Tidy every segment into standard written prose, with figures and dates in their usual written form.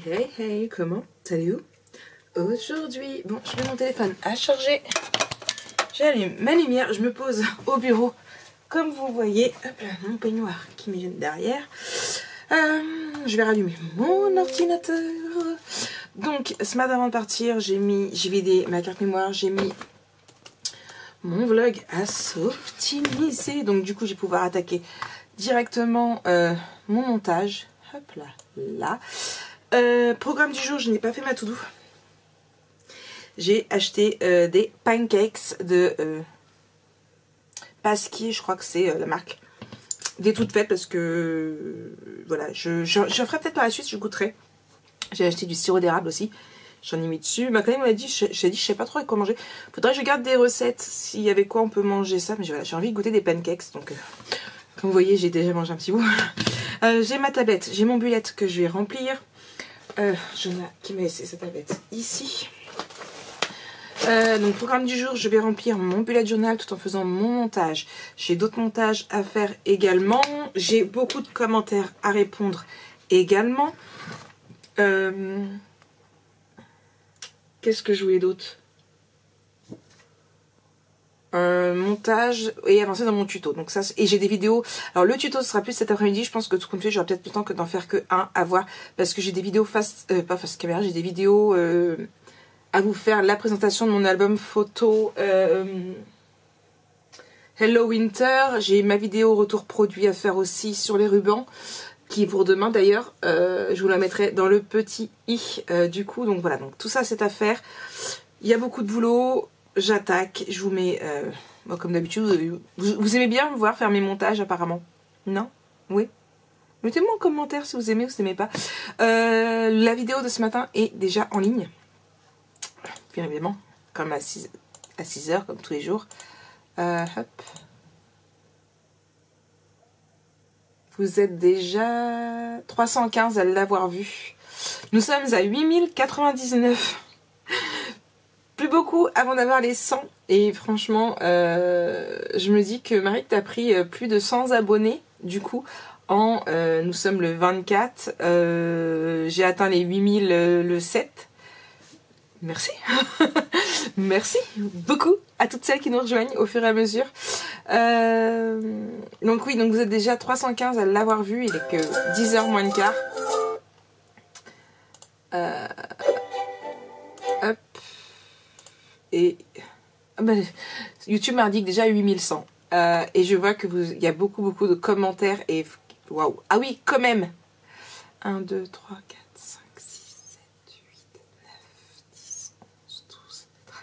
Hey hey, comment allez-vous? Aujourd'hui, bon, je mets mon téléphone à charger. J'allume ma lumière, je me pose au bureau. Comme vous voyez, hop là, mon peignoir qui me vient derrière. Je vais rallumer mon ordinateur. Donc, ce matin avant de partir, j'ai vidé ma carte mémoire, j'ai mis mon vlog à s'optimiser. Donc, du coup, je vais pouvoir attaquer directement mon montage. Hop là, là. Programme du jour, je n'ai pas fait ma to-do. J'ai acheté des pancakes de Pasquier, je crois que c'est la marque. Des toutes faites parce que voilà, je ferai peut-être par la suite, je goûterai. J'ai acheté du sirop d'érable aussi. J'en ai mis dessus. Ma collègue m'a dit, je sais pas trop avec quoi manger. Faudrait que je garde des recettes, s'il y avait quoi on peut manger ça. Mais voilà, j'ai envie de goûter des pancakes. Donc, comme vous voyez, j'ai déjà mangé un petit bout. J'ai ma tablette, j'ai mon bullette que je vais remplir. Jonah qui m'a laissé sa tablette ici. Donc programme du jour, je vais remplir mon bullet journal tout en faisant mon montage. J'ai d'autres montages à faire également. J'ai beaucoup de commentaires à répondre également. Qu'est-ce que je voulais d'autre? Montage et avancer dans mon tuto. Donc ça, et j'ai des vidéos. Alors le tuto sera plus cet après-midi. Je pense que tout compte fait, j'aurai peut-être le temps que d'en faire que un à voir parce que j'ai des vidéos pas face caméra, j'ai des vidéos à vous faire la présentation de mon album photo Hello Winter. J'ai ma vidéo retour produit à faire aussi sur les rubans qui est pour demain d'ailleurs. Je vous la mettrai dans le petit i du coup. Donc voilà, donc tout ça c'est à faire. Il y a beaucoup de boulot. J'attaque, je vous mets, bon, comme d'habitude, vous aimez bien me voir faire mes montages apparemment? Non? Oui? Mettez-moi en commentaire si vous aimez ou si vous n'aimez pas. La vidéo de ce matin est déjà en ligne. Bien évidemment, comme à 6h, comme tous les jours. Hop. Vous êtes déjà 315 à l'avoir vu. Nous sommes à 8099. Plus beaucoup avant d'avoir les 100 et franchement je me dis que Marie t'a pris plus de 100 abonnés du coup nous sommes le 24, j'ai atteint les 8000 le 7. Merci. Merci beaucoup à toutes celles qui nous rejoignent au fur et à mesure. Donc oui, donc vous êtes déjà 315 à l'avoir vu, il est que 10h moins le quart. Hop. Et YouTube m'indique déjà 8100. Et je vois que il y a beaucoup de commentaires. Et waouh! Ah oui, quand même! 1, 2, 3, 4, 5, 6, 7, 8, 9, 10, 11, 12, 13,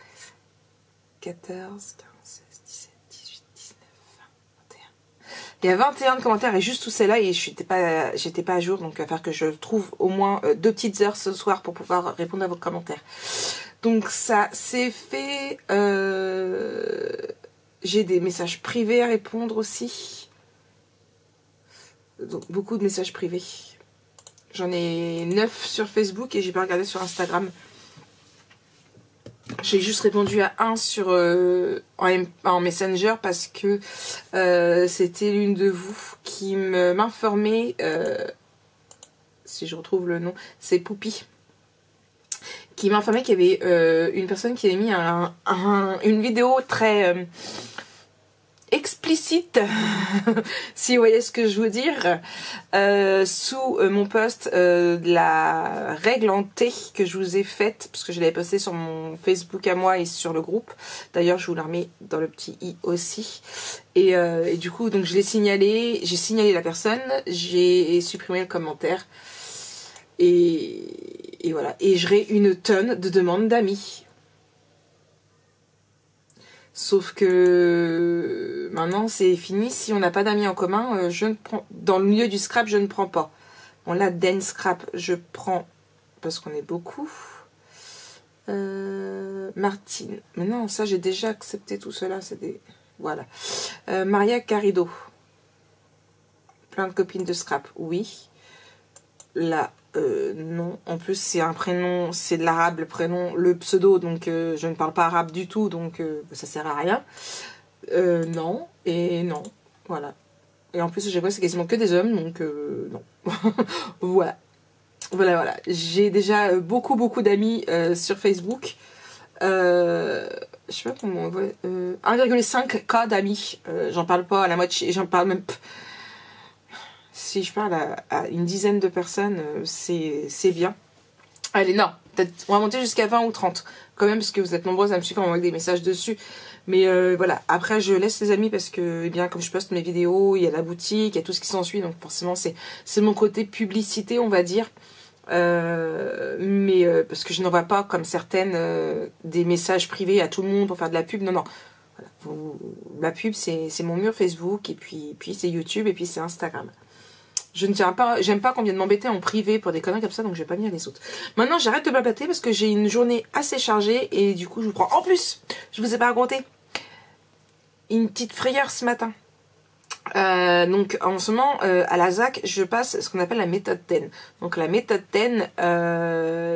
14, 15, 16, 17, 18, 19, 20, 21. Il y a 21 de commentaires et juste tous celles-là et j'étais pas à jour. Donc il va falloir que je trouve au moins 2 petites heures ce soir pour pouvoir répondre à vos commentaires. Donc ça c'est fait. J'ai des messages privés à répondre aussi. Donc beaucoup de messages privés. J'en ai 9 sur Facebook et j'ai pas regardé sur Instagram. J'ai juste répondu à un sur en Messenger parce que c'était l'une de vous qui m'informait. Si je retrouve le nom, c'est Poupie. Qui m'a informé qu'il y avait une personne qui avait mis une vidéo très explicite, si vous voyez ce que je veux dire, sous mon post de la règle en T que je vous ai faite, parce que je l'avais posté sur mon Facebook à moi et sur le groupe. D'ailleurs, je vous la remets dans le petit i aussi. Et du coup, donc je l'ai signalé, j'ai signalé la personne, j'ai supprimé le commentaire. Et voilà. Et j'aurai une tonne de demandes d'amis. Sauf que maintenant c'est fini. Si on n'a pas d'amis en commun, je ne prends. Dans le milieu du scrap, je ne prends pas. Bon là, Den Scrap, je prends parce qu'on est beaucoup. Martine. Mais non, ça j'ai déjà accepté tout cela. C'est des. Voilà. Maria Carido. Plein de copines de scrap. Oui. Là. Non, en plus c'est un prénom, c'est de l'arabe le prénom, le pseudo, donc je ne parle pas arabe du tout, donc ça sert à rien. Non, et non, voilà. Et en plus, je vois c'est quasiment que des hommes, donc non. Voilà. Voilà. J'ai déjà beaucoup d'amis sur Facebook. Je sais pas comment on voit. 1,5K d'amis. J'en parle pas à la moitié. J'en parle même. Si je parle à une dizaine de personnes, c'est bien. Allez, non. Peut-être on va monter jusqu'à 20 ou 30. Quand même, parce que vous êtes nombreuses à me suivre, on m'envoie des messages dessus. Mais voilà. Après, je laisse les amis parce que, eh bien, comme je poste mes vidéos, il y a la boutique, il y a tout ce qui s'ensuit. Donc forcément, c'est mon côté publicité, on va dire. Parce que je n'envoie pas comme certaines des messages privés à tout le monde pour faire de la pub. Non. Voilà. La pub, c'est mon mur Facebook, et puis c'est YouTube, et puis c'est Instagram. J'aime pas qu'on vienne m'embêter en privé pour des conneries comme ça, donc je vais pas venir les autres. Maintenant, j'arrête de blablater parce que j'ai une journée assez chargée et du coup, je vous prends. En plus, je vous ai pas raconté une petite frayeur ce matin. Donc en ce moment à la ZAC je passe ce qu'on appelle la méthode 10. Donc la méthode 10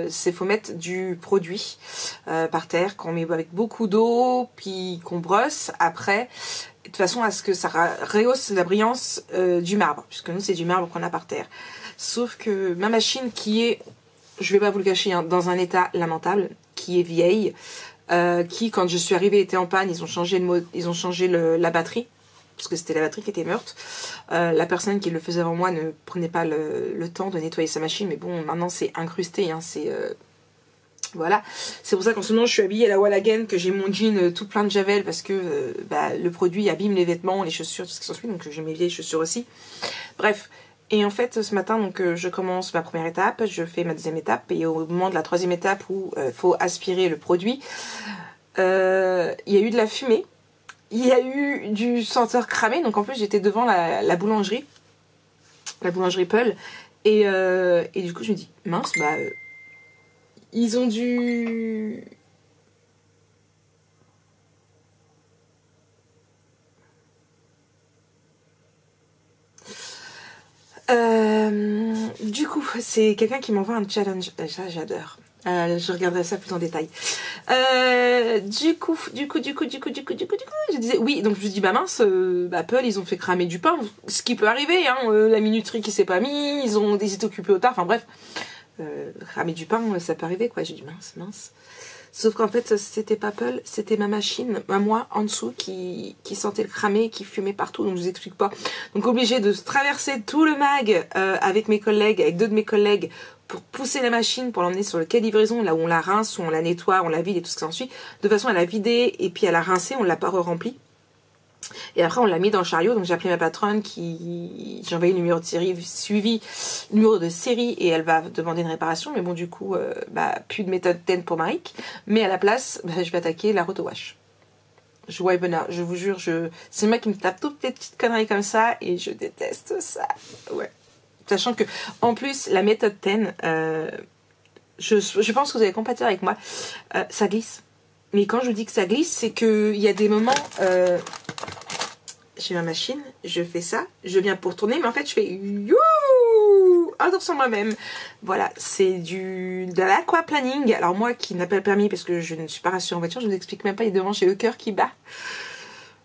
c'est faut mettre du produit par terre qu'on met avec beaucoup d'eau puis qu'on brosse après de façon à ce que ça rehausse la brillance du marbre, puisque nous c'est du marbre qu'on a par terre. Sauf que ma machine qui est, je vais pas vous le cacher, hein, dans un état lamentable, qui est vieille, qui quand je suis arrivée était en panne, ils ont changé la batterie, parce que c'était la batterie qui était morte. La personne qui le faisait avant moi ne prenait pas le temps de nettoyer sa machine, mais bon, maintenant c'est incrusté, hein, voilà. C'est pour ça qu'en ce moment je suis habillée à la wall again, que j'ai mon jean tout plein de javel, parce que le produit abîme les vêtements, les chaussures, tout ce qui s'ensuit, donc j'ai mes vieilles chaussures aussi. Bref. Et en fait, ce matin, donc, je commence ma première étape, je fais ma deuxième étape, et au moment de la troisième étape où faut aspirer le produit, il y a eu de la fumée. Il y a eu du senteur cramé, donc en plus j'étais devant la boulangerie Peul, et du coup je me dis, mince, ils ont dû... Du coup, c'est quelqu'un qui m'envoie un challenge, ça j'adore. Je regarderai ça plus en détail. Du coup, je disais oui, donc je me dis mince, Apple ils ont fait cramer du pain, ce qui peut arriver, hein, la minuterie qui s'est pas mis, ils étaient occupés au tard, enfin bref, cramer du pain, ça peut arriver quoi. J'ai dit mince. Sauf qu'en fait, c'était pas Apple, c'était ma machine, moi, en dessous, qui sentait le cramé, qui fumait partout, donc je vous explique pas. Donc obligé de traverser tout le mag avec deux de mes collègues, pour pousser la machine, pour l'emmener sur le quai de livraison, là où on la rince, où on la nettoie, on la vide et tout ce qui s'ensuit, de façon à la vider, et puis à la rincer, on l'a pas re-remplie. Et après on l'a mis dans le chariot, donc j'ai appelé ma patronne j'ai envoyé le numéro de série suivi, numéro de série, et elle va demander une réparation, mais bon du coup plus de méthode 10 pour Marik, mais à la place je vais attaquer la roto-wash. Je vous jure, c'est moi qui me tape toutes les petites conneries comme ça et je déteste ça. Ouais. Sachant que en plus la méthode 10, je pense que vous allez compatir avec moi, ça glisse. Mais quand je vous dis que ça glisse, c'est qu'il y a des moments, j'ai ma machine, je fais ça, je viens pour tourner, mais en fait je fais youhou, un tour sur moi-même. Voilà, c'est de l'aquaplaning. Alors moi qui n'ai pas le permis parce que je ne suis pas rassurée en voiture, je ne vous explique même pas, il y a devant, j'ai le cœur qui bat.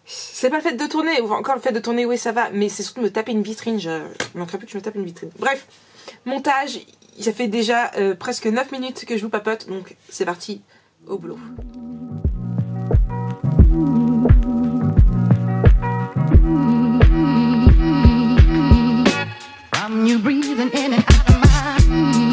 C'est pas le fait de tourner, ou encore le fait de tourner, oui ça va, mais c'est surtout de me taper une vitrine, je ne manquerait plus que je me tape une vitrine. Bref, montage, ça fait déjà presque 9 minutes que je vous papote, donc c'est parti, au boulot. You breathing in and out of my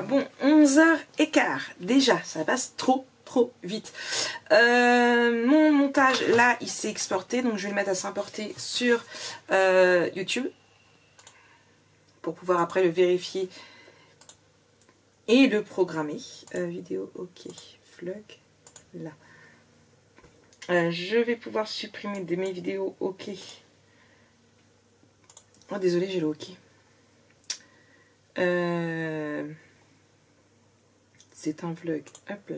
Bon, 11h15. Déjà, ça passe trop trop vite. Mon montage là il s'est exporté, donc je vais le mettre à s'importer sur YouTube pour pouvoir après le vérifier et le programmer. Vidéo ok, flug là. Je vais pouvoir supprimer de mes vidéos ok. Oh désolé, j'ai le ok. C'est un vlog, hop là.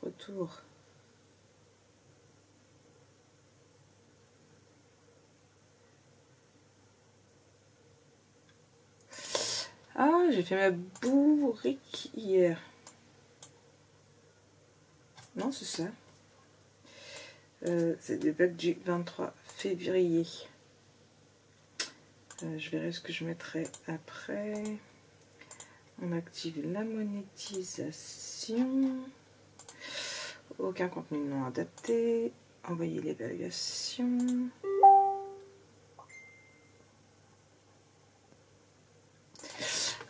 Retour. Ah, j'ai fait ma bourrique hier. Non, c'est ça. C'est le vlog du 23 février. Je verrai ce que je mettrai après. On active la monétisation. Aucun contenu non adapté. Envoyer l'évaluation.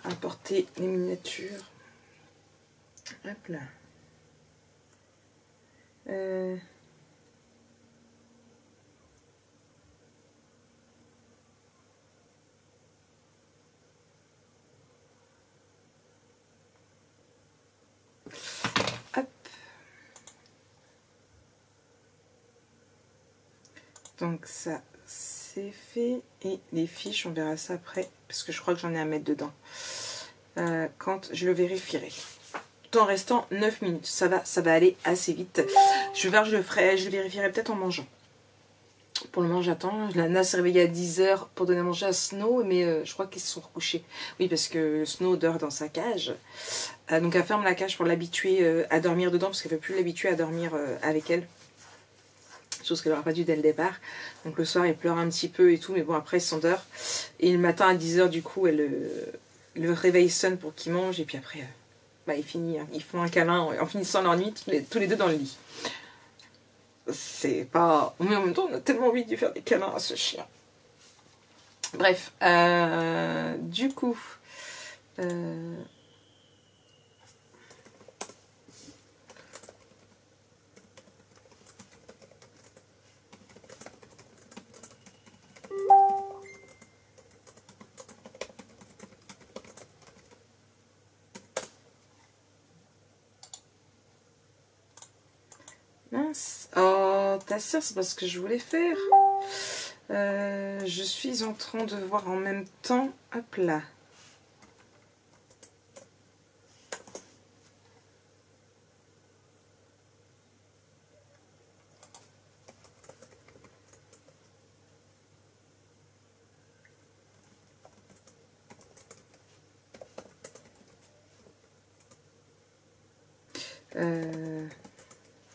Importer les miniatures. Hop là. Hop. Donc ça c'est fait. Et les fiches, on verra ça après. Parce que je crois que j'en ai à mettre dedans. Quand je le vérifierai. Tout en restant 9 minutes. Ça va aller assez vite. Je vais voir, je le vérifierai peut-être en mangeant. Pour le moment, j'attends. La Nana s'est réveillée à 10 h pour donner à manger à Snow, mais je crois qu'ils se sont recouchés. Oui, parce que Snow dort dans sa cage. Donc, elle ferme la cage pour l'habituer à dormir dedans, parce qu'elle ne veut plus l'habituer à dormir avec elle. Chose qu'elle n'aura pas dû dès le départ. Donc, le soir, il pleure un petit peu et tout, mais bon, après, il s'endort. Et le matin, à 10 h, du coup, le réveil sonne pour qu'il mange, et puis après, bah, il finit. Hein. Ils font un câlin en finissant leur nuit, tous les deux dans le lit. C'est pas... Mais en même temps, on a tellement envie de lui faire des câlins à ce chien. Bref, du coup... Mince. Oh, ta soeur, c'est pas ce que je voulais faire. Je suis en train de voir en même temps. Hop là.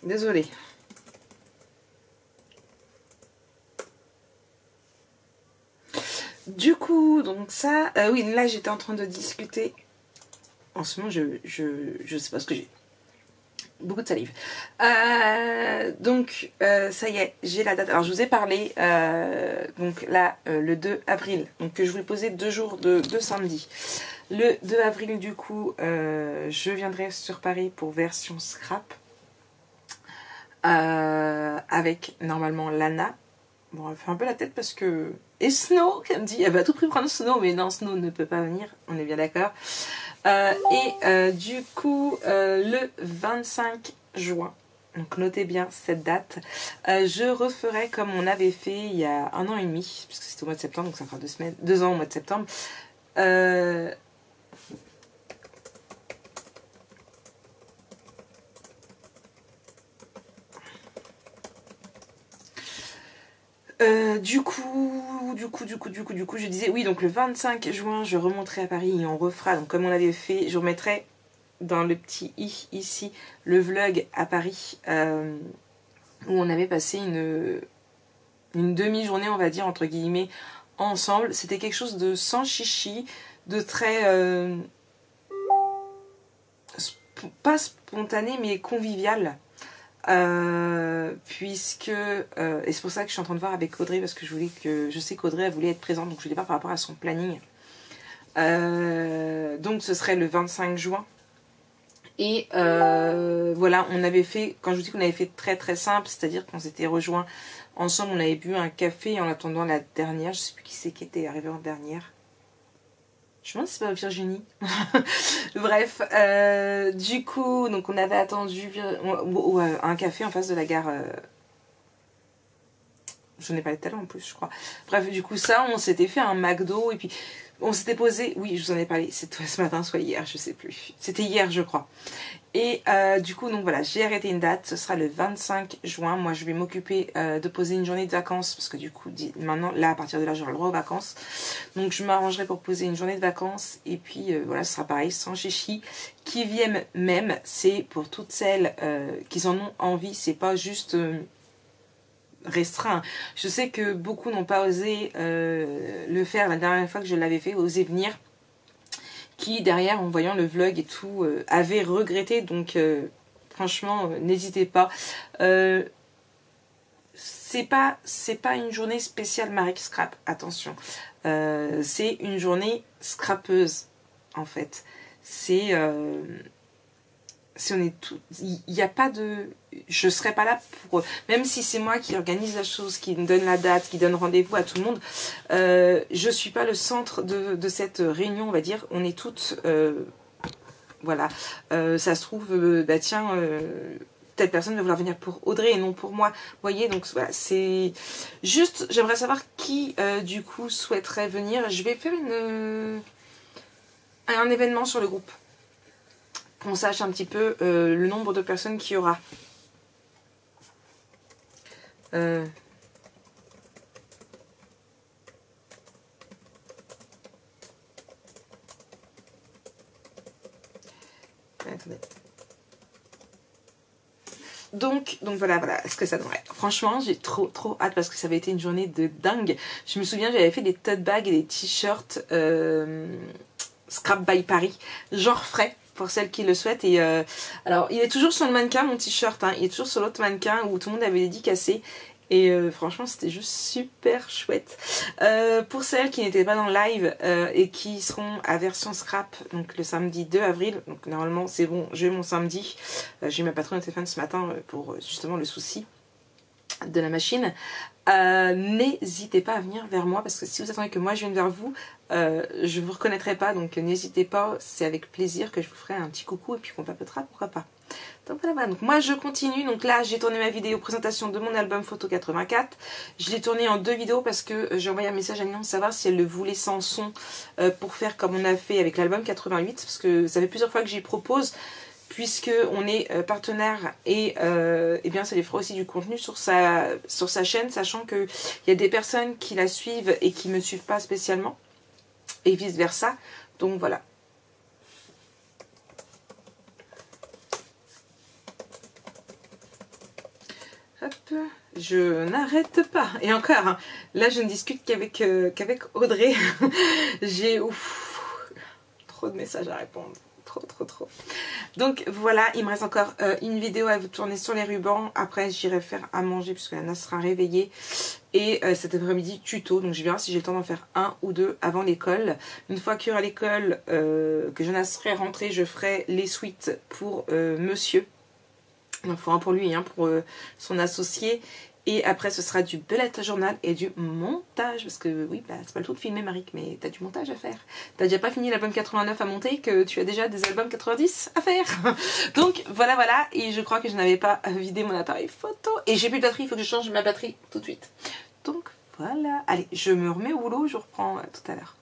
Désolée. Du coup, donc ça... oui, là, j'étais en train de discuter. En ce moment, je sais pas ce que j'ai. Beaucoup de salive. Donc, ça y est, j'ai la date. Alors, je vous ai parlé, donc là, le 2 avril. Donc, que je voulais poser 2 jours de samedi. Le 2 avril, du coup, je viendrai sur Paris pour version scrap. Avec, normalement, Lana. Bon, elle fait un peu la tête parce que... Et Snow, qui me dit, elle va à tout prix prendre Snow, mais non, Snow ne peut pas venir, on est bien d'accord. Du coup, le 25 juin, donc notez bien cette date, je referai comme on avait fait il y a 1 an et demi, puisque c'était au mois de septembre, donc ça fera 2 ans au mois de septembre. Du coup, je disais, oui, donc le 25 juin, je remonterai à Paris et on refera, donc comme on avait fait, je remettrai dans le petit i ici, le vlog à Paris, où on avait passé une demi-journée, on va dire, entre guillemets, ensemble. C'était quelque chose de sans chichi, de très... pas spontané, mais convivial. Puisque et c'est pour ça que je suis en train de voir avec Audrey, parce que je sais qu'Audrey elle voulait être présente, donc je lui dis pas par rapport à son planning. Donc Donc ce serait le 25 juin. Et voilà, on avait fait, quand je vous dis qu'on avait fait très très simple, c'est-à-dire qu'on s'était rejoints ensemble, on avait bu un café en attendant la dernière, je sais plus qui c'est qui était arrivé en dernière. Je me demande si c'est pas Virginie. Bref, du coup, donc on avait attendu un café en face de la gare. Je n'ai pas tout à l'heure en plus, je crois. Bref, du coup, ça, on s'était fait un McDo et puis on s'était posé. Oui, je vous en ai parlé. C'était ce matin, soit hier, je sais plus. C'était hier, je crois. Et du coup, donc voilà, j'ai arrêté une date. Ce sera le 25 juin. Moi, je vais m'occuper de poser une journée de vacances parce que du coup, maintenant, là, à partir de là, j'aurai le droit aux vacances. Donc, je m'arrangerai pour poser une journée de vacances. Et puis, voilà, ce sera pareil, sans chichi. Qui viennent même, c'est pour toutes celles qui en ont envie. C'est pas juste restreint. Je sais que beaucoup n'ont pas osé le faire la dernière fois que je l'avais fait, oser venir, qui derrière en voyant le vlog et tout avaient regretté, donc franchement n'hésitez pas. C'est pas une journée spéciale Marie Scrap, attention, c'est une journée scrapeuse en fait. C'est si on est tout, il n'y a pas de, je serai pas là pour, même si c'est moi qui organise la chose, qui donne la date, qui donne rendez-vous à tout le monde, je suis pas le centre de cette réunion, on va dire. On est toutes, voilà, ça se trouve, bah tiens, telle personne va vouloir venir pour Audrey et non pour moi, vous voyez. Donc voilà, c'est juste, j'aimerais savoir qui du coup souhaiterait venir. Je vais faire un événement sur le groupe, qu'on sache un petit peu le nombre de personnes qu'il y aura. Attendez. Donc voilà ce que ça donnerait. Franchement, j'ai trop hâte parce que ça avait été une journée de dingue. Je me souviens, j'avais fait des tote bags et des t-shirts Scrap by Paris, genre frais, pour celles qui le souhaitent. Et alors, il est toujours sur le mannequin, mon t-shirt, hein, il est toujours sur l'autre mannequin où tout le monde avait dédicacé. Et franchement, c'était juste super chouette. Pour celles qui n'étaient pas dans le live et qui seront à version scrap, donc le samedi 2 avril, donc normalement c'est bon, j'ai mon samedi. J'ai eu ma patronne au téléphone ce matin pour justement le souci de la machine. N'hésitez pas à venir vers moi parce que si vous attendez que moi je vienne vers vous, je vous reconnaîtrai pas, donc n'hésitez pas, c'est avec plaisir que je vous ferai un petit coucou et puis qu'on papotera, pourquoi pas. Donc voilà, donc moi je continue. Donc là j'ai tourné ma vidéo présentation de mon album photo 84. Je l'ai tourné en 2 vidéos parce que j'ai envoyé un message à Ninon de savoir si elle le voulait sans son pour faire comme on a fait avec l'album 88, parce que ça fait plusieurs fois que j'y propose, puisque on est partenaire et bien ça lui fera aussi du contenu sur sa chaîne, sachant qu'il y a des personnes qui la suivent et qui me suivent pas spécialement et vice versa. Donc voilà. Hop, je n'arrête pas. Et encore, hein, là je ne discute qu'avec Audrey. J'ai trop de messages à répondre. Trop. Donc voilà, il me reste encore une vidéo à vous tourner sur les rubans. Après j'irai faire à manger puisque Anna sera réveillée. Et cet après-midi tuto. Donc je verrai si j'ai le temps d'en faire 1 ou 2 avant l'école. Une fois qu'il y aura l'école, que Jonas serait rentré, je ferai les suites pour monsieur. Il en faut un pour lui, hein, pour son associé. Et après, ce sera du bullet journal et du montage. Parce que oui, bah, c'est pas le tout de filmer, Maric, mais t'as du montage à faire. T'as déjà pas fini l'album 89 à monter, que tu as déjà des albums 90 à faire. Donc voilà. Et je crois que je n'avais pas vidé mon appareil photo. Et j'ai plus de batterie, il faut que je change ma batterie tout de suite. Donc voilà. Allez, je me remets au boulot, je reprends tout à l'heure.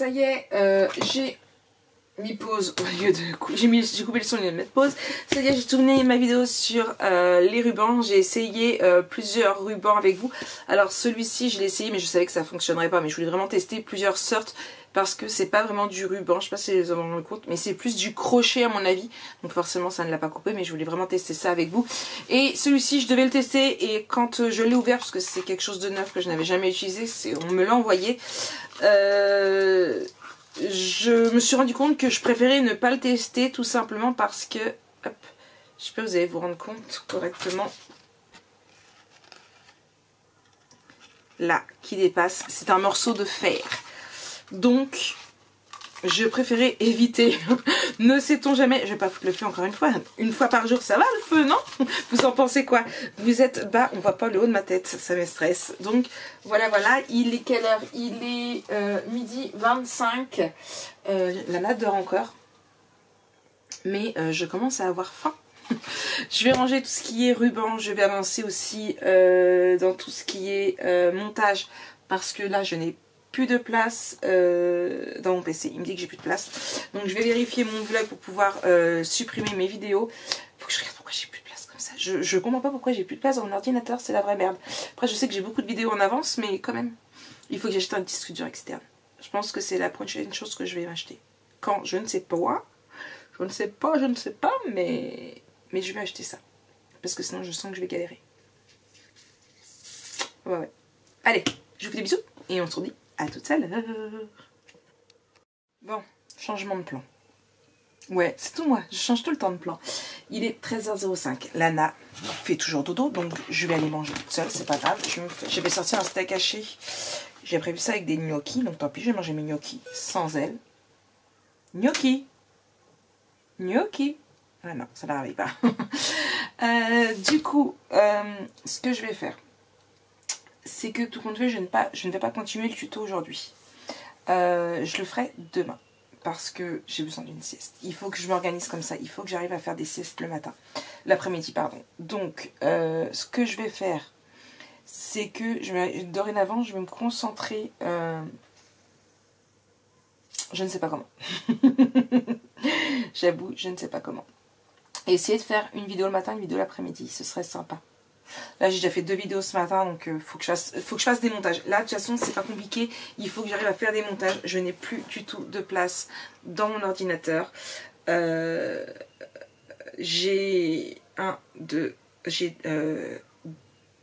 ça y est, j'ai mis pause au lieu de... J'ai coupé le son au lieu de mettre pause. Ça y est, j'ai tourné ma vidéo sur les rubans. J'ai essayé plusieurs rubans avec vous. Alors celui-ci, je l'ai essayé, mais je savais que ça fonctionnerait pas. Mais je voulais vraiment tester plusieurs sortes parce que c'est pas vraiment du ruban. Je sais pas si vous en rendez compte, mais c'est plus du crochet à mon avis. Donc forcément, ça ne l'a pas coupé, mais je voulais vraiment tester ça avec vous. Et celui-ci, je devais le tester et quand je l'ai ouvert, parce que c'est quelque chose de neuf que je n'avais jamais utilisé, on me l'a envoyé. Je me suis rendu compte que je préférais ne pas le tester tout simplement parce que, hop, je sais pas si vous allez vous rendre compte correctement, là, qui dépasse, c'est un morceau de fer. Donc, je préférais éviter, ne sait-on jamais, je vais pas foutre le feu encore une fois par jour, ça va le feu, non? Vous en pensez quoi? Vous êtes bas, on voit pas le haut de ma tête, ça me stresse. Donc voilà, il est quelle heure? Il est midi 25, la natte dort encore, mais je commence à avoir faim. Je vais ranger tout ce qui est ruban, je vais avancer aussi dans tout ce qui est montage, parce que là je n'ai plus de place dans mon PC, il me dit que j'ai plus de place, donc je vais vérifier mon vlog pour pouvoir supprimer mes vidéos. Faut que je regarde pourquoi j'ai plus de place comme ça, je comprends pas pourquoi j'ai plus de place dans mon ordinateur, c'est la vraie merde. Après je sais que j'ai beaucoup de vidéos en avance, mais quand même il faut que j'achète un disque dur externe. Je pense que c'est la prochaine chose que je vais m'acheter, quand je ne sais pas, mais je vais acheter ça, parce que sinon je sens que je vais galérer. Ouais. Allez, je vous fais des bisous et on se redit à tout à l'heure. Bon, changement de plan. Ouais, c'est tout moi, je change tout le temps de plan. Il est 13h05. Lana fait toujours dodo, donc je vais aller manger toute seule, c'est pas grave. Je vais sortir un steak haché. J'ai prévu ça avec des gnocchis, donc tant pis, je vais manger mes gnocchis sans elle. Gnocchi. Ah non, ça n'arrive pas. Du coup, ce que je vais faire, c'est que tout compte fait, je ne vais pas continuer le tuto aujourd'hui. Je le ferai demain, parce que j'ai besoin d'une sieste. Il faut que je m'organise comme ça, il faut que j'arrive à faire des siestes le matin. L'après-midi, pardon. Donc, ce que je vais faire, c'est que dorénavant, je vais me concentrer... je ne sais pas comment. J'avoue, je ne sais pas comment. Et essayer de faire une vidéo le matin, une vidéo l'après-midi, ce serait sympa. Là j'ai déjà fait 2 vidéos ce matin, donc faut que je fasse des montages. Là de toute façon c'est pas compliqué, il faut que j'arrive à faire des montages. Je n'ai plus du tout de place dans mon ordinateur. J'ai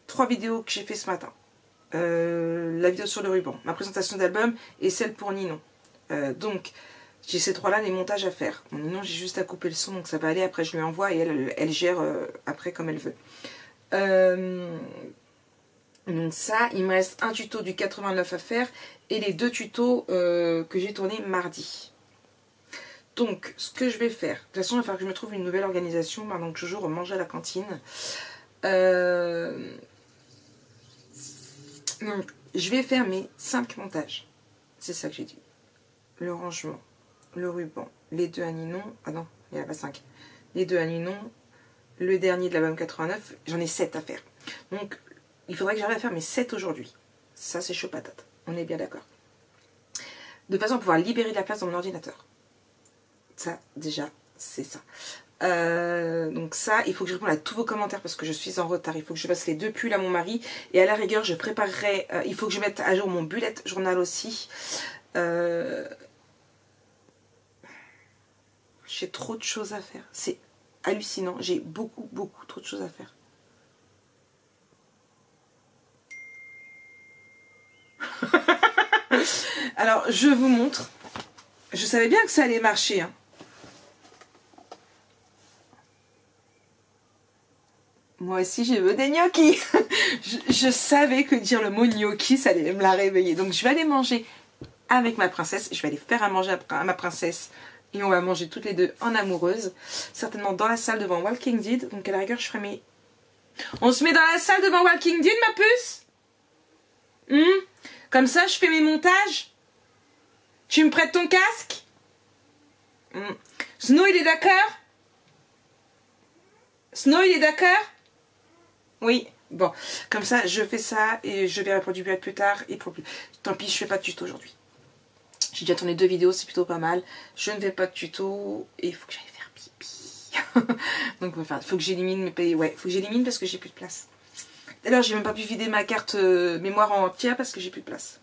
3 vidéos que j'ai fait ce matin. La vidéo sur le ruban, ma présentation d'album et celle pour Ninon. Donc j'ai ces 3 là, les montages à faire. Bon, Ninon j'ai juste à couper le son, donc ça va aller. Après je lui envoie et elle gère après comme elle veut. Donc ça, il me reste un tuto du 89 à faire et les 2 tutos que j'ai tournés mardi. Donc ce que je vais faire, de toute façon il va falloir que je me trouve une nouvelle organisation maintenant que je manger à la cantine. Donc je vais faire mes 5 montages, c'est ça que j'ai dit. Le rangement, le ruban, les 2 à Ninon, ah non, il n'y en a pas 5, les 2 à Ninon, le dernier de l'album 89, j'en ai 7 à faire. Donc, il faudrait que j'arrive à faire mes 7 aujourd'hui. Ça, c'est chaud patate. On est bien d'accord. De façon à pouvoir libérer de la place dans mon ordinateur. Ça, déjà, c'est ça. Donc ça, il faut que je réponde à tous vos commentaires parce que je suis en retard. Il faut que je fasse les 2 pulls à mon mari. Et à la rigueur, je préparerai... il faut que je mette à jour mon bullet journal aussi. J'ai trop de choses à faire. C'est hallucinant. J'ai beaucoup trop de choses à faire. Alors, je vous montre. Je savais bien que ça allait marcher. Hein. Moi aussi, je veux des gnocchis. je savais que dire le mot gnocchi, ça allait me la réveiller. Donc, je vais aller manger avec ma princesse. Je vais aller faire à manger à ma princesse. Et on va manger toutes les deux en amoureuse. Certainement dans la salle devant Walking Dead. Donc, à la rigueur, je ferai mes... On se met dans la salle devant Walking Dead, ma puce? Comme ça, je fais mes montages. Tu me prêtes ton casque? Snow, il est d'accord? Snow, il est d'accord? Oui. Bon, comme ça, je fais ça et je vais reproduire plus tard. Et tant pis, je fais pas de tuto aujourd'hui. J'ai déjà tourné 2 vidéos, c'est plutôt pas mal. Je ne fais pas de tuto et il faut que j'aille faire pipi. Donc enfin, il faut que j'élimine mes pays. Ouais, faut que j'élimine parce que j'ai plus de place. D'ailleurs, j'ai même pas pu vider ma carte mémoire en entière parce que j'ai plus de place.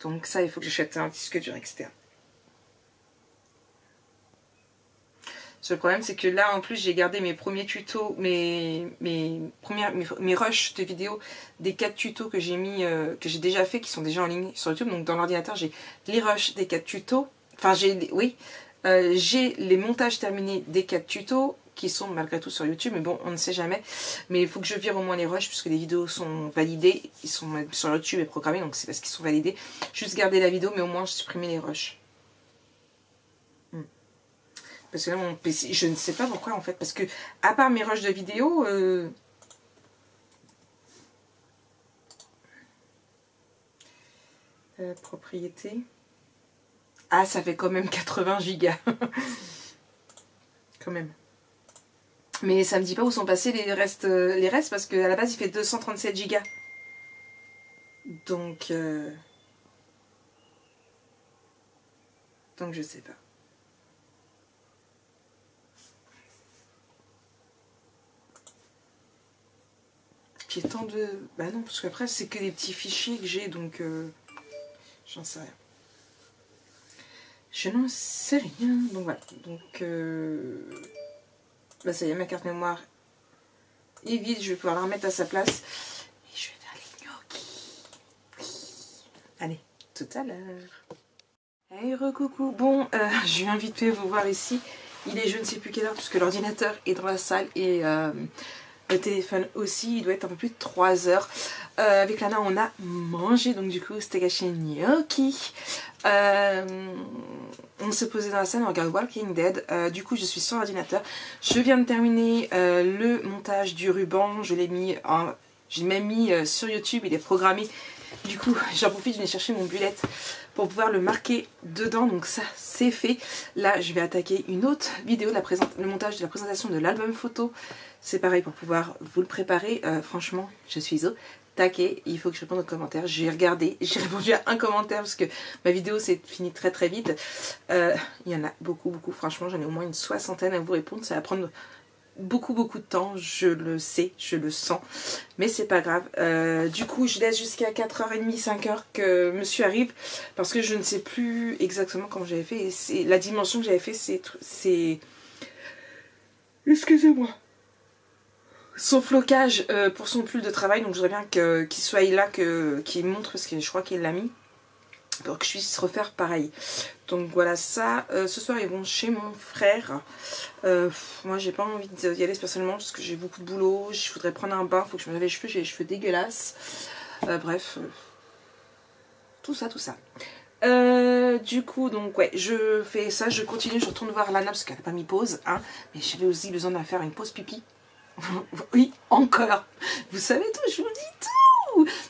Donc ça, il faut que j'achète un disque dur externe. Le problème, c'est que là, en plus, j'ai gardé mes premiers tutos, mes rushs de vidéos, des 4 tutos que j'ai mis, que j'ai déjà fait, qui sont déjà en ligne sur YouTube. Donc dans l'ordinateur, j'ai les rushs des 4 tutos. Enfin, j'ai les montages terminés des 4 tutos, qui sont malgré tout sur YouTube, mais bon, on ne sait jamais. Mais il faut que je vire au moins les rushs, puisque les vidéos sont validées, ils sont sur YouTube et programmés, donc c'est parce qu'ils sont validés. Juste garder la vidéo, mais au moins supprimer les rushs. Parce que là, mon PC, je ne sais pas pourquoi en fait, parce que à part mes rushs de vidéos, propriété. Ah, ça fait quand même 80 gigas. Quand même. Mais ça me dit pas où sont passés les restes parce qu'à la base il fait 237 gigas. Donc je sais pas. Puis tant de... Bah non, parce qu'après c'est que des petits fichiers que j'ai, donc j'en sais rien. Je n'en sais rien. Donc voilà. Donc bah ça y est, ma carte mémoire est vide, je vais pouvoir la remettre à sa place. Et je vais faire les gnocchis. Allez, tout à l'heure. Hey, recoucou. Bon, je viens vite fait vous voir ici. Il est je ne sais plus quelle heure, puisque l'ordinateur est dans la salle et le téléphone aussi. Il doit être un peu plus de 3 heures. Avec Lana, on a mangé, donc du coup, steak haché gnocchi. On s'est posé dans la salle, on regarde Walking Dead. Du coup, je suis sur l'ordinateur. Je viens de terminer le montage du ruban. Je l'ai mis j'ai même mis sur YouTube, il est programmé. Du coup, j'en profite, je vais chercher mon bullet pour pouvoir le marquer dedans. Donc ça, c'est fait. Là, je vais attaquer une autre vidéo, le montage de la présentation de l'album photo. C'est pareil pour pouvoir vous le préparer. Franchement, je suis au taquet. Il faut que je réponde aux commentaires. J'ai regardé, j'ai répondu à un commentaire parce que ma vidéo s'est finie très très vite. Il y en a beaucoup. Franchement, j'en ai au moins une 60aine à vous répondre. Ça va prendre beaucoup de temps, je le sais, je le sens, mais c'est pas grave. Du coup, je laisse jusqu'à 4h30, 5h que monsieur arrive, parce que je ne sais plus exactement comment j'avais fait, et la dimension que j'avais fait, c'est... Excusez-moi. Son flocage pour son pull de travail, donc je voudrais bien qu'il soit là, qu'il montre, parce que je crois qu'il l'a mis, pour que je puisse refaire pareil. Donc voilà ça. Ce soir ils vont chez mon frère. Moi j'ai pas envie d'y aller personnellement parce que j'ai beaucoup de boulot. Je voudrais prendre un bain, il faut que je me lave les cheveux, j'ai les cheveux dégueulasses. Bref. Tout ça. Du coup donc ouais, je fais ça, je continue, je retourne voir Lana parce qu'elle n'a pas mis pause. Hein, mais j'avais aussi besoin de faire une pause pipi. Oui, encore. Vous savez tout, je vous dis tout.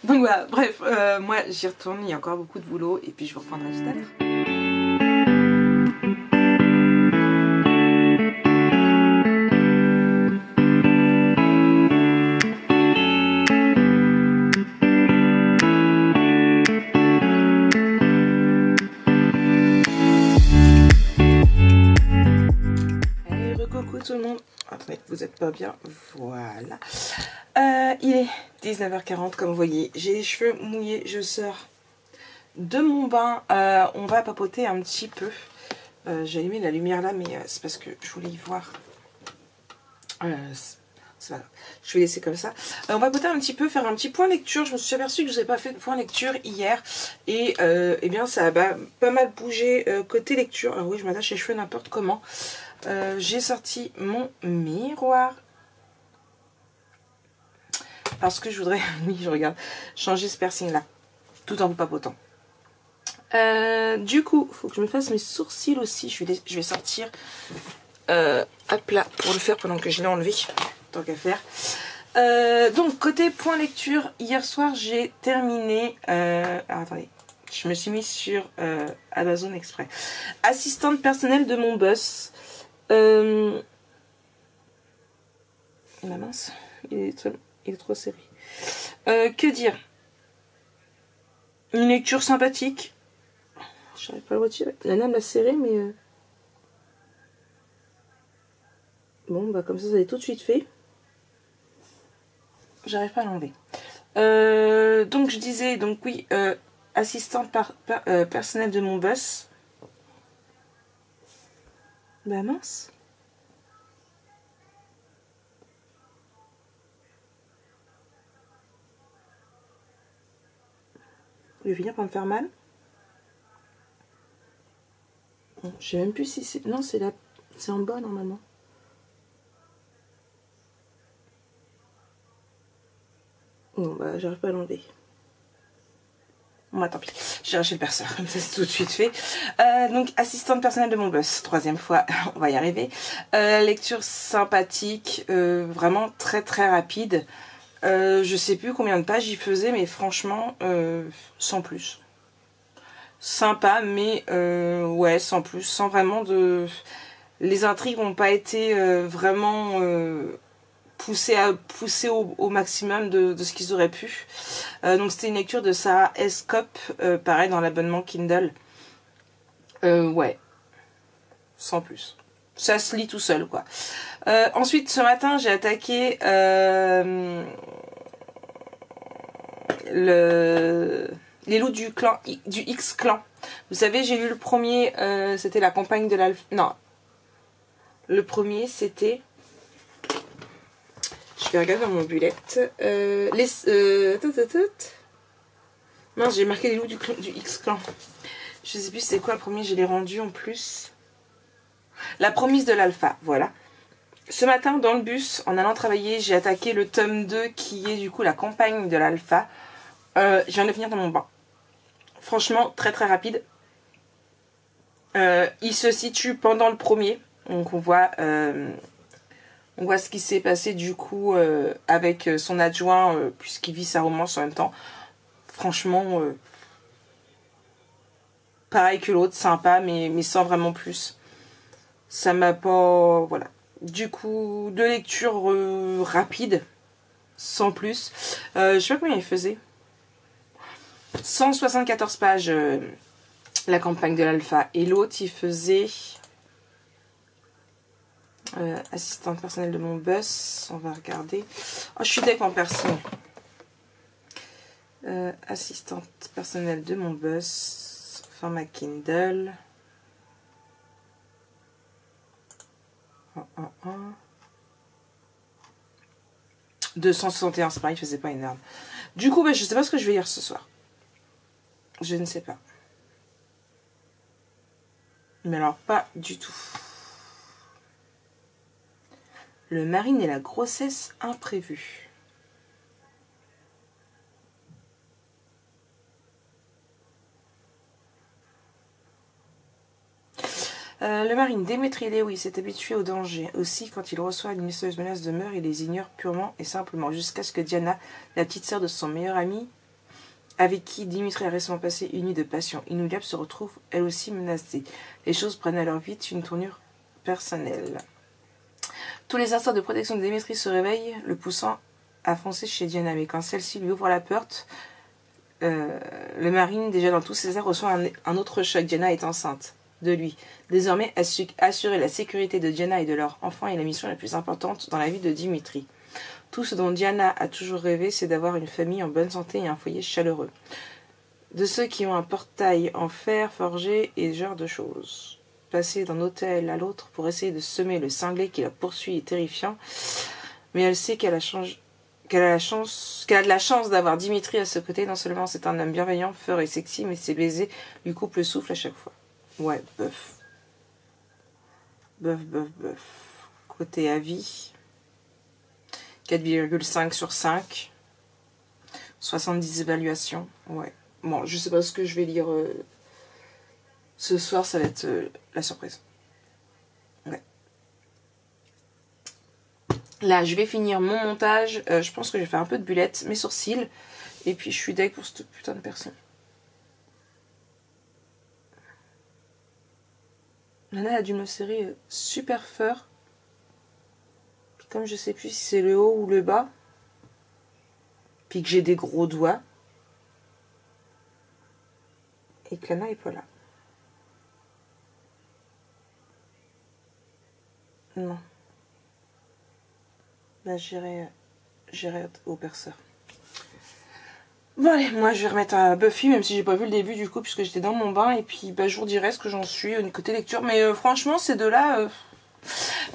Donc voilà, bref, moi j'y retourne, il y a encore beaucoup de boulot et puis je vous reprendrai tout à l'heure. Coucou tout le monde. Attendez, vous êtes pas bien. Voilà. Il est 19h40 comme vous voyez. J'ai les cheveux mouillés. Je sors de mon bain. On va papoter un petit peu. J'ai allumé la lumière là, mais c'est parce que je voulais y voir. Je vais laisser comme ça. On va papoter un petit peu, faire un petit point lecture. Je me suis aperçue que je n'avais pas fait de point lecture hier. Et eh bien ça a pas mal bougé côté lecture. Alors oui, je m'attache les cheveux n'importe comment. J'ai sorti mon miroir parce que je voudrais, oui je regarde, changer ce piercing là tout en vous papotant. Du coup, il faut que je me fasse mes sourcils aussi. Je vais sortir à plat pour le faire pendant que je l'ai enlevé, tant qu'à faire. Donc côté point lecture, hier soir j'ai terminé. Alors, attendez, je me suis mis sur Amazon Express. Assistante personnelle de mon boss. La mince, il est trop serré. Que dire? Une lecture sympathique. J'arrive pas à le retirer. Lana me l'a serré, mais... Bon, bah comme ça est tout de suite fait. J'arrive pas à l'enlever. Donc je disais, donc oui, assistante personnelle de mon boss. Bah mince. Il va finir par me faire mal. Bon, je sais même plus si c'est... Non, c'est en bas normalement. Bon, bah j'arrive pas à l'enlever. Bon, bah tant pis. J'ai arraché le perceur, comme ça c'est tout de suite fait. Donc, assistante personnelle de mon boss. 3e fois, on va y arriver. Lecture sympathique, vraiment très très rapide. Je sais plus combien de pages il faisait, mais franchement, sans plus. Sympa, mais ouais, sans plus. Sans vraiment de... Les intrigues n'ont pas été vraiment poussées au maximum de ce qu'ils auraient pu. Donc c'était une lecture de Sarah S. Kopp, pareil dans l'abonnement Kindle. Ouais, sans plus. Ça se lit tout seul, quoi. Ensuite, ce matin, j'ai attaqué les loups du X-Clan. Vous savez, j'ai lu le premier, c'était la campagne de l'Alpha. Non. Le premier, c'était... Je vais regarder dans mon bullet. Mince, j'ai marqué les loups du X-Clan. Je sais plus c'est quoi le premier, je l'ai rendu en plus. La promesse de l'Alpha, voilà. Ce matin, dans le bus, en allant travailler, j'ai attaqué le tome 2 qui est du coup la campagne de l'Alpha. Je viens de finir dans mon bain. Franchement, très très rapide. Il se situe pendant le premier. Donc on voit ce qui s'est passé du coup avec son adjoint puisqu'il vit sa romance en même temps. Franchement, pareil que l'autre, sympa mais sans vraiment plus. Ça m'a pas... Voilà. Du coup, de lecture rapide, sans plus. Je sais pas combien il faisait. 174 pages, la campagne de l'Alpha. Et l'autre, il faisait... assistante personnelle de mon boss. On va regarder. Oh, je suis deck en personne. Assistante personnelle de mon boss. Format Kindle. 261, c'est pareil, il faisait pas énorme. Du coup, bah, je sais pas ce que je vais lire ce soir. Je ne sais pas. Mais alors, pas du tout. Le marine et la grossesse imprévue. Le marine Dimitri Lewis s'est habitué au danger. Aussi, quand il reçoit une mystérieuse menace de meurtre, il les ignore purement et simplement, jusqu'à ce que Diana, la petite sœur de son meilleur ami, avec qui Dimitri a récemment passé une nuit de passion inoubliable, se retrouve elle aussi menacée. Les choses prennent alors vite une tournure personnelle. Tous les instincts de protection de Dimitri se réveillent, le poussant à foncer chez Diana. Mais quand celle-ci lui ouvre la porte, le marine, déjà dans tous ses airs, reçoit un autre choc. Diana est enceinte de lui. Désormais, assurer la sécurité de Diana et de leur enfant est la mission la plus importante dans la vie de Dimitri. Tout ce dont Diana a toujours rêvé, c'est d'avoir une famille en bonne santé et un foyer chaleureux. De ceux qui ont un portail en fer forgé et ce genre de choses. Passer d'un hôtel à l'autre pour essayer de semer le cinglé qui la poursuit est terrifiant. Mais elle sait qu'elle a de la chance d'avoir Dimitri à ce côté. Non seulement c'est un homme bienveillant, fort et sexy, mais ses baisers lui coupent le souffle à chaque fois. Ouais, bof. Bof. Côté avis. 4,5 sur 5. 70 évaluations. Ouais. Bon, je sais pas ce que je vais lire ce soir, ça va être la surprise. Ouais. Là, je vais finir mon montage. Je pense que je vais faire un peu de bullettes, mes sourcils. Et puis, je suis deg pour cette putain de personne. Lana a dû me serrer super fort. Puis comme je sais plus si c'est le haut ou le bas, puis que j'ai des gros doigts, et que Lana est pas là. certainement. Là, j'irai au perceur. Bon allez, moi je vais remettre à Buffy, même si j'ai pas vu le début du coup, puisque j'étais dans mon bain. Et puis bah, je vous dirai ce que j'en suis côté lecture. Mais franchement, ces deux-là...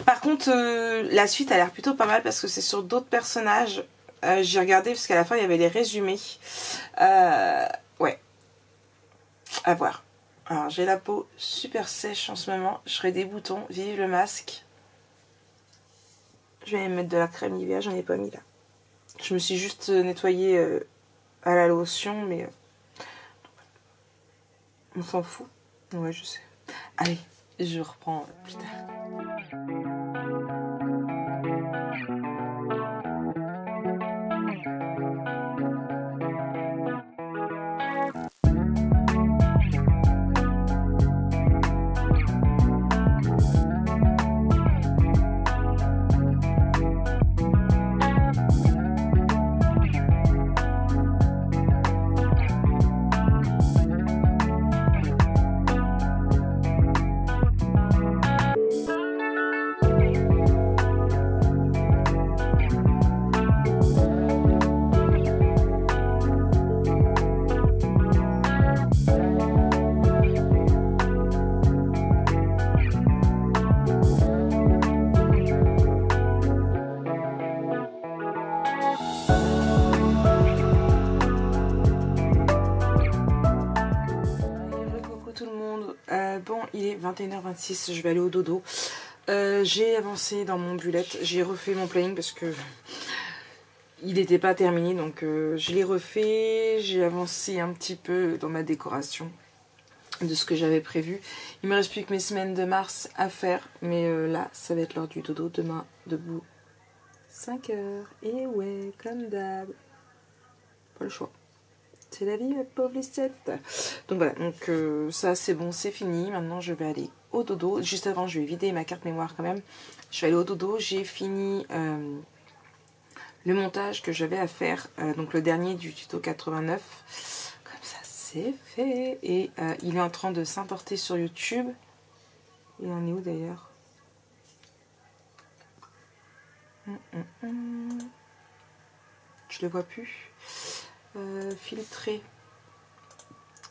Par contre, la suite a l'air plutôt pas mal, parce que c'est sur d'autres personnages. J'ai regardé, parce qu'à la fin, il y avait les résumés. Ouais. À voir. Alors, j'ai la peau super sèche en ce moment. Je ferai des boutons. Vive le masque. Je vais mettre de la crème Nivea, j'en ai pas mis là. Je me suis juste nettoyée à la lotion, mais on s'en fout. Ouais, je sais. Allez, je reprends plus tard. Bon, il est 21h26, je vais aller au dodo. J'ai avancé dans mon bullet, j'ai refait mon planning parce que il n'était pas terminé, donc je l'ai refait. J'ai avancé un petit peu dans ma décoration de ce que j'avais prévu. Il me reste plus que mes semaines de mars à faire, mais là, ça va être l'heure du dodo. Demain, debout, 5 h. Et ouais, comme d'hab, pas le choix. C'est la vie, ma pauvre Lisette. Donc voilà, donc ça c'est bon, c'est fini. Maintenant je vais aller au dodo. Juste avant, je vais vider ma carte mémoire quand même. Je vais aller au dodo. J'ai fini le montage que j'avais à faire. Donc le dernier du tuto 89. Comme ça, c'est fait. Et il est en train de s'importer sur YouTube. Il en est où d'ailleurs? Je le vois plus. Filtrer,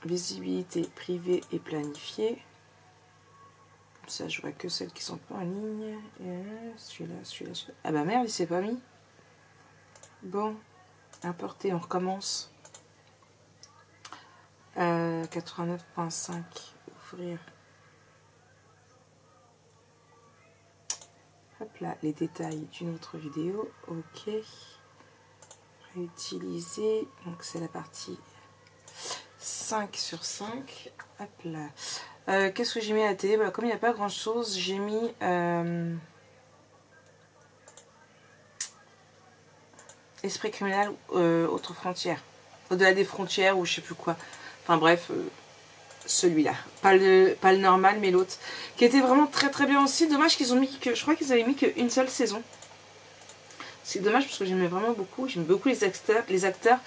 visibilité privée et planifiée. Comme ça, je vois que celles qui sont pas en ligne. Celui-là, celui-là, celui-là. Ah bah merde, il s'est pas mis. Bon, importer, on recommence. 89.5, ouvrir. Hop là, les détails d'une autre vidéo. Ok. Réutiliser, donc c'est la partie 5 sur 5. Hop là. Qu'est-ce que j'ai mis à la télé? Bah, comme il n'y a pas grand chose, j'ai mis Esprit criminel, autre frontière, au-delà des frontières ou je sais plus quoi. Enfin bref, celui-là, pas le normal mais l'autre, qui était vraiment très très bien aussi. Dommage qu'ils ont mis que, je crois qu'ils avaient mis qu'une seule saison. C'est dommage parce que j'aimais vraiment beaucoup. J'aime beaucoup les acteurs.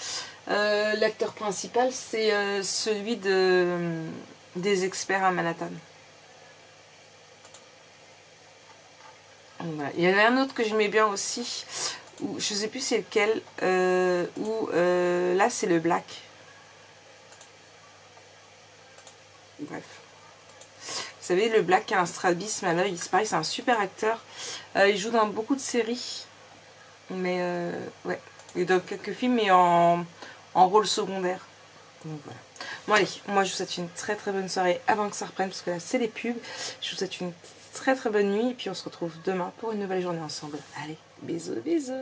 L'acteur principal, c'est celui des experts à Manhattan. Donc, voilà. Il y en avait un autre que j'aimais bien aussi. Où, je sais plus c'est lequel. Là, c'est le Black. Bref. Vous savez, le Black qui a un strabisme à l'œil. C'est pareil, c'est un super acteur. Il joue dans beaucoup de séries. Mais ouais, et dans quelques films, mais en rôle secondaire. Donc voilà. Bon allez, moi je vous souhaite une très très bonne soirée avant que ça reprenne, parce que là c'est les pubs. Je vous souhaite une très très bonne nuit, et puis on se retrouve demain pour une nouvelle journée ensemble. Allez, bisous bisous.